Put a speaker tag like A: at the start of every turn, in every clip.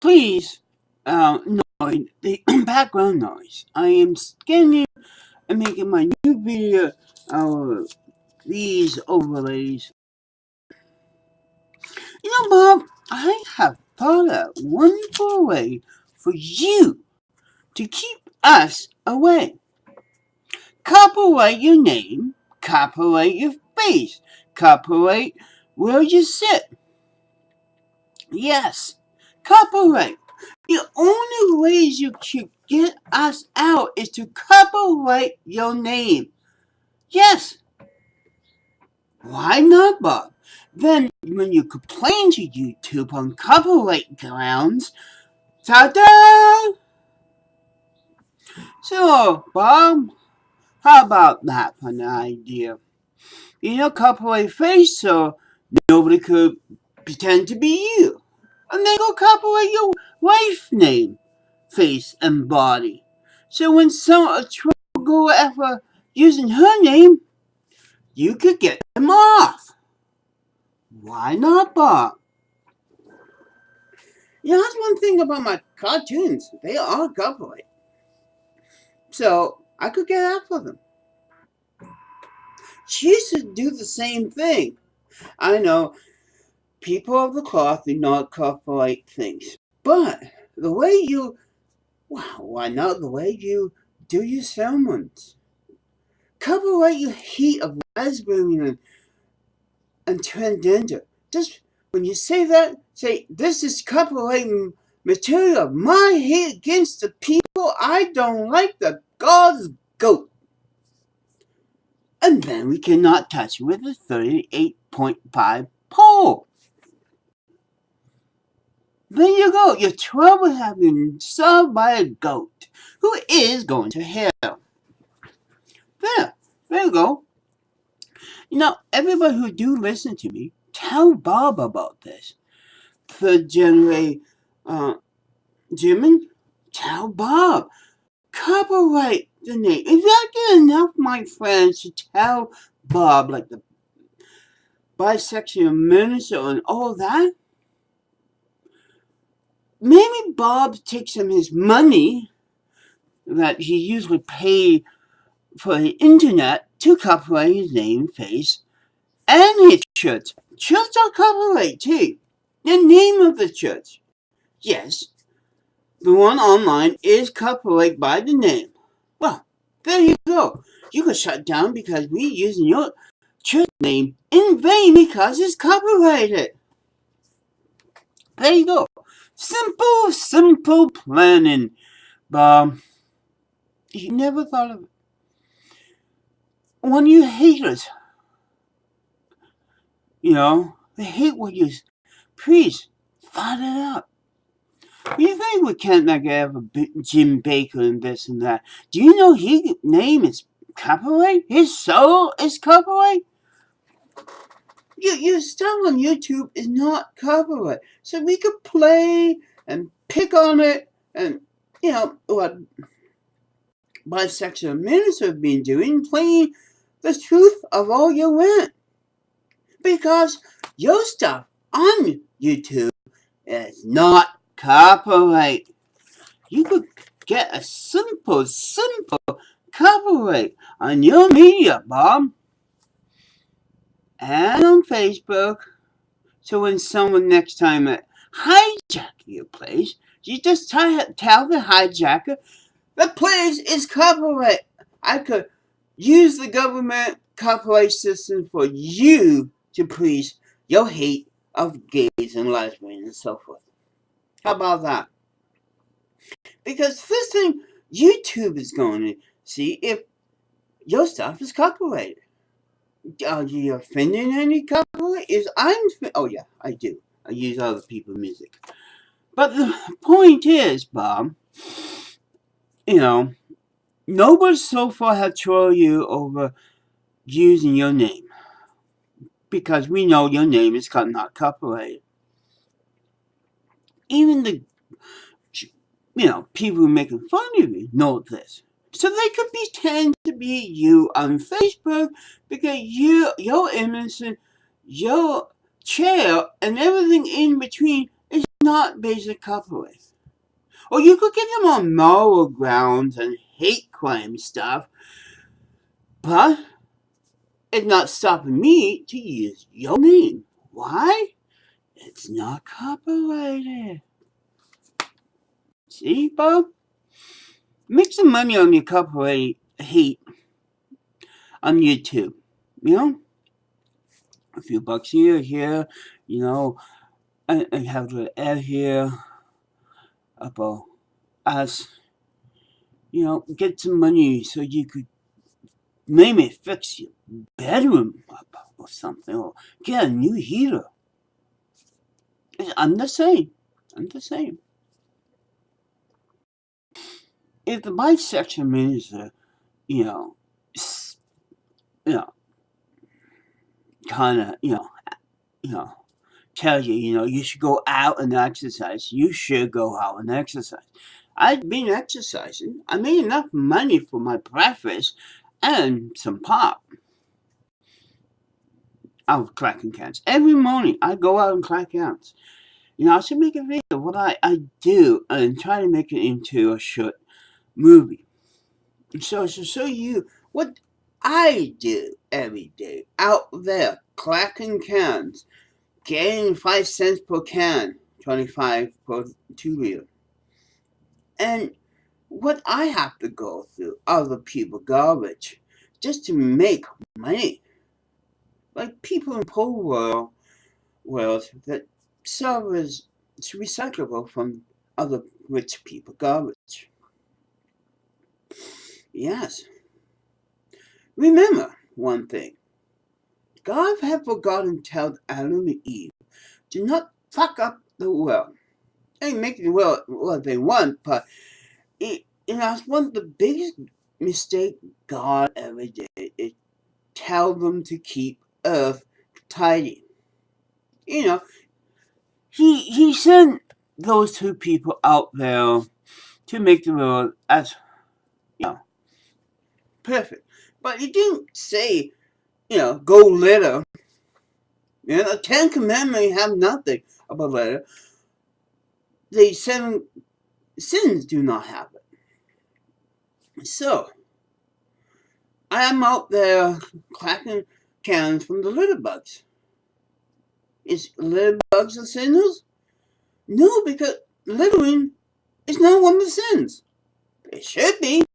A: Please, noise, the background noise. I am scanning and making my new video these overlays. You know, Bob, I have thought a wonderful way for you to keep us away. Copyright your name, copyright your face, copyright where you sit. Yes, copyright. The only ways you can get us out is to copyright your name. Yes. Why not, Bob? Then, when you complain to YouTube on copyright grounds, ta-da! So, Bob, how about that for an idea? You know, copyright face so nobody could pretend to be you. And then go copyright your wife's name, face, and body. So when some trouble go after using her name, you could get them off. Why not, Bob? You know, that's one thing about my cartoons. They are copyright. So I could get after them. She should do the same thing. I know people of the cloth do not copyright things. But the way you, why not the way you do your sermons? Copyright your hate of lesbian and transgender. Just when you say that, say, this is copyright material. My hate against the people I don't like, the God's goat. And then we cannot touch with a 38.5 pole. There you go. Your trouble has been solved by a goat who is going to hell. There you go. You know, everybody who do listen to me, tell Bob about this. Third generation Jimin, tell Bob. Copyright the name. If I get enough, my friends, to tell Bob, like the bisexual minister and all that, maybe Bob takes him his money that he usually pay for the internet to copyright his name, face, and his church. Church are copyright too. The name of the church. Yes, the one online is copyrighted by the name. Well, there you go. You could shut down because we're using your church name in vain because it's copyrighted. There you go. Simple planning. But you never thought of it. One of you haters, you know, they hate what you preach. Thought it up. You think we can't like have a Jim Baker and this and that? Do you know his name is copyright? His soul is copyright? Your stuff on YouTube is not copyright. So we could play and pick on it and, you know, what bisexual ministers have been doing, playing the truth of all your rent. Because your stuff on YouTube is not copyright. You could get a simple copyright on your media, Bob. And on Facebook. So when someone next time hijack your place, you just tell the hijacker, the place is copyright. I could use the government copyright system for you to preach your hate of gays and lesbians and so forth. How about that? Because first thing YouTube is going to see if your stuff is copyrighted. Are you offending any copyright? Oh yeah, I do. I use other people's music. But the point is, Bob, you know, nobody so far has trolled you over using your name. Because we know your name is not copyrighted. Even the, you know, people making fun of you know this. So they could pretend to be you on Facebook because your innocent, your chair, and everything in between is not basic copyright. Or you could get them on moral grounds and hate crime stuff, but it's not stopping me to use your name. Why? It's not copyrighted. See, Bob? Make some money on your copyright hate on YouTube. You know? A few bucks here, you know. I have the ad here about us. You know, get some money so you could maybe fix your bedroom up or something, or get a new heater. I'm the same. If the bisexual minister, you know, kind of, tells you, you should go out and exercise, you should go out and exercise. I've been exercising. I made enough money for my breakfast and some pop. I was clacking cans. Every morning, I go out and clack cans. I should make a video of what I do and try to make it into a short movie. So show you what I do every day out there, clacking cans, getting 5 cents per can, 25 per 2 liter. And what I have to go through, other people garbage, just to make money. Like people in poor world that serve as recyclable from other rich people garbage. Yes. Remember one thing. God had forgotten to tell Adam and Eve, do not fuck up the world. They make the world what they want, but it's one of the biggest mistakes God ever did is tell them to keep Earth tidy. He sent those two people out there to make the world as perfect. But he didn't say, go litter. The 10 Commandments have nothing about litter. The 7 sins do not have it. So, I am out there clacking cans from the litter bugs. Is litter bugs the sinners? No, because littering is not one of the sins. It should be.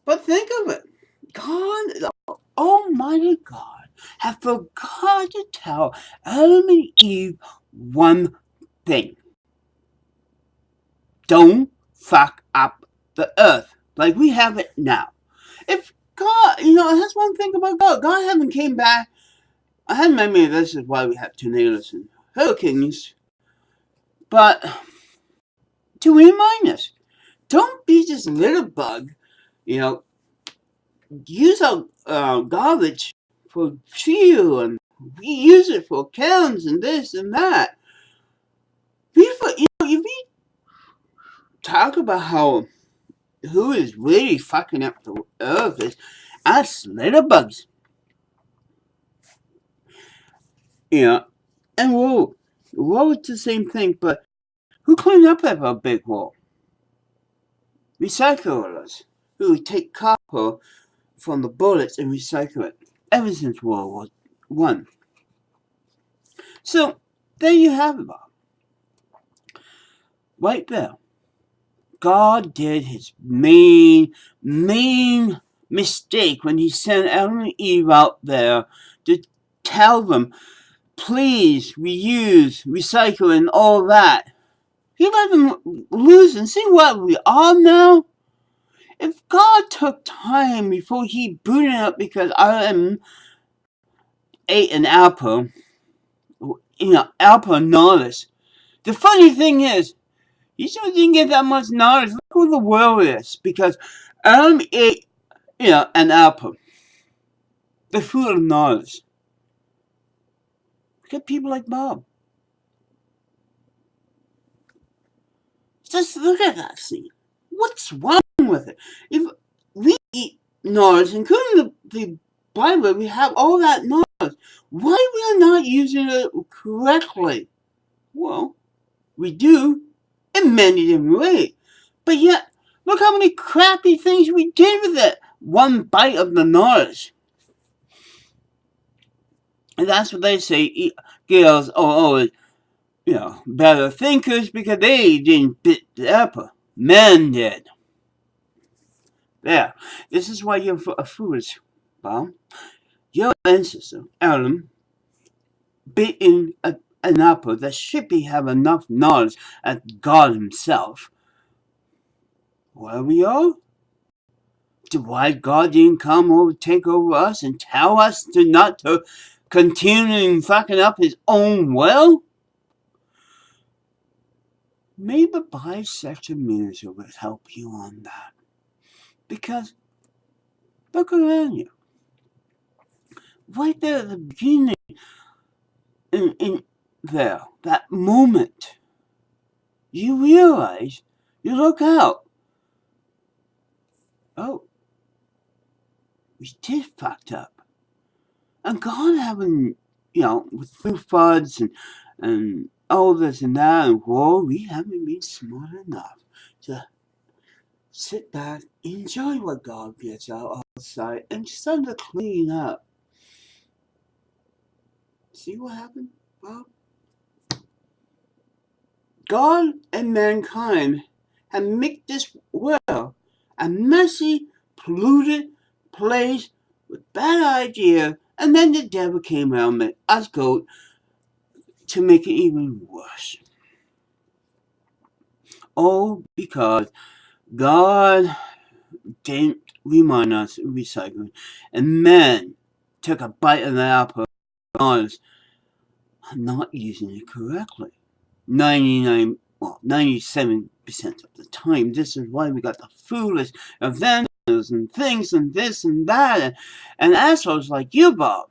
A: But think of it. God, the Almighty God, have forgot to tell Adam and Eve one thing. Don't fuck up the earth like we have it now. If God, that's one thing about God. God hasn't came back. I had memory this is why we have tornadoes and hurricanes. But to remind us, don't be this little bug, use our garbage for fuel and we use it for cans and this and that. If we talk about who is really fucking up the earth is us little bugs. And whoa, it's the same thing, but who cleaned up after a big war? Recyclers who take copper from the bullets and recycle it ever since World War I. So there you have it, Bob. Right there. God did his main mistake when he sent Adam and Eve out there to tell them, please reuse, recycle, and all that. He let them lose and see what we are now. If God took time before he booted up because Adam ate an apple, apple knowledge. The funny thing is, you still didn't get that much knowledge. Look who the world is, because Adam ate, an apple. The fruit of knowledge. Look at people like Bob. Just look at that scene. What's wrong with it? If we eat knowledge, including the Bible, we have all that knowledge. Why we are not using it correctly? Well, We do in many different ways. But yet, look how many crappy things we did with it. One bite of the knowledge. And that's what they say. Girls, better thinkers because they didn't bit the apple. Men did. There. This is why you're foolish, Bob. Your ancestor, Adam, bit in an apple that should be have enough knowledge as God himself. Where we are? Why God didn't come over, take over us, and tell us to not to continue fucking up his own will? Maybe the bisexual minister will help you on that. Because look around you. Right there at the beginning, in there, that moment, you realize, you look out. Oh, we did fucked up. And God having, with flu floods and all this and that, and we haven't been smart enough to sit back, enjoy what God gets out outside, and start to clean up. See what happened, Bob? God and mankind have made this world a messy, polluted place with bad ideas, and then the devil came around and made us go to make it even worse. All because God didn't remind us of recycling, and man took a bite of the apple and not using it correctly. 97% of the time. This is why we got the foolish events and things and this and that and assholes like you, Bob.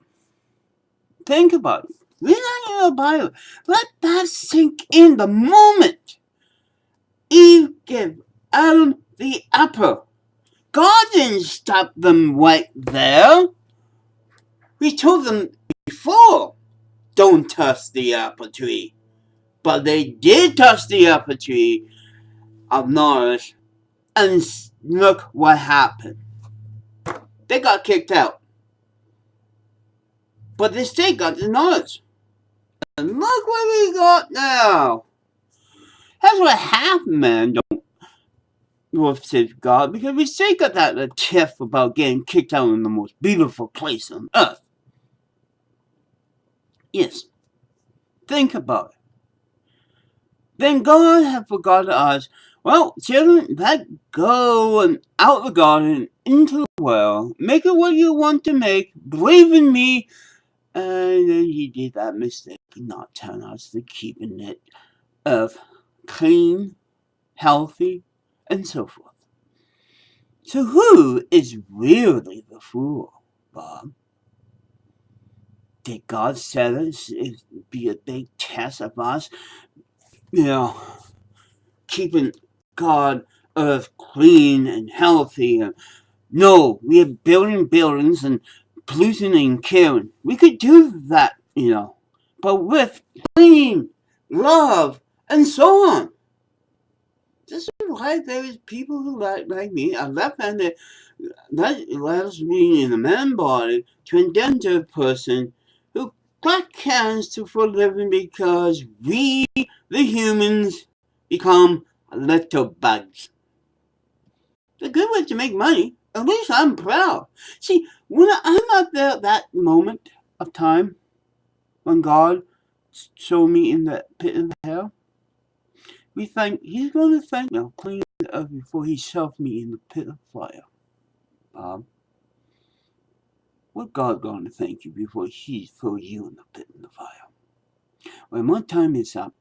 A: Think about it. Read on your Bible. Let that sink in the moment Eve gave Adam the apple. God didn't stop them right there. We told them before, don't touch the apple tree. But they did touch the apple tree of knowledge, and look what happened. They got kicked out. But they still got the knowledge. And look what we got now. That's what half men don't worship God, because we still got that tiff about getting kicked out in the most beautiful place on earth. Yes. Think about it. Then God had forgotten us. Well, children, let go and out the garden into the world. Make it what you want to make. Believe in me. And then he did that mistake, not telling us to keeping it of clean, healthy, and so forth. So who is really the fool, Bob? Did God set us? It'd be a big test of us, keeping God earth clean and healthy. No, we are building buildings and polluting and killing. We could do that, but with clean, love, and so on. This is why there is people who like me, a left-handed, that allows me in a man body to endanger a person who got cancer for a living because we, the humans, become little bugs. It's a good way to make money. At least I'm proud. See, when I'm not there at that moment of time, when God showed me in that pit of hell, He's going to thank me. I'll clean it up before He shoved me in the pit of fire. Bob, what God going to thank you before He throws you in the pit of the fire? When my time is up,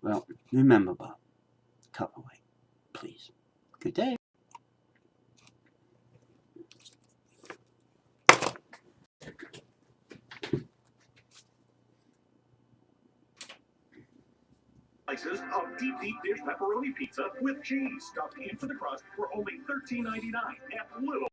A: well, remember, Bob, cut away, please. Good day.
B: Slices of deep dish pepperoni pizza with cheese stuffed into the crust for only $13.99 at Little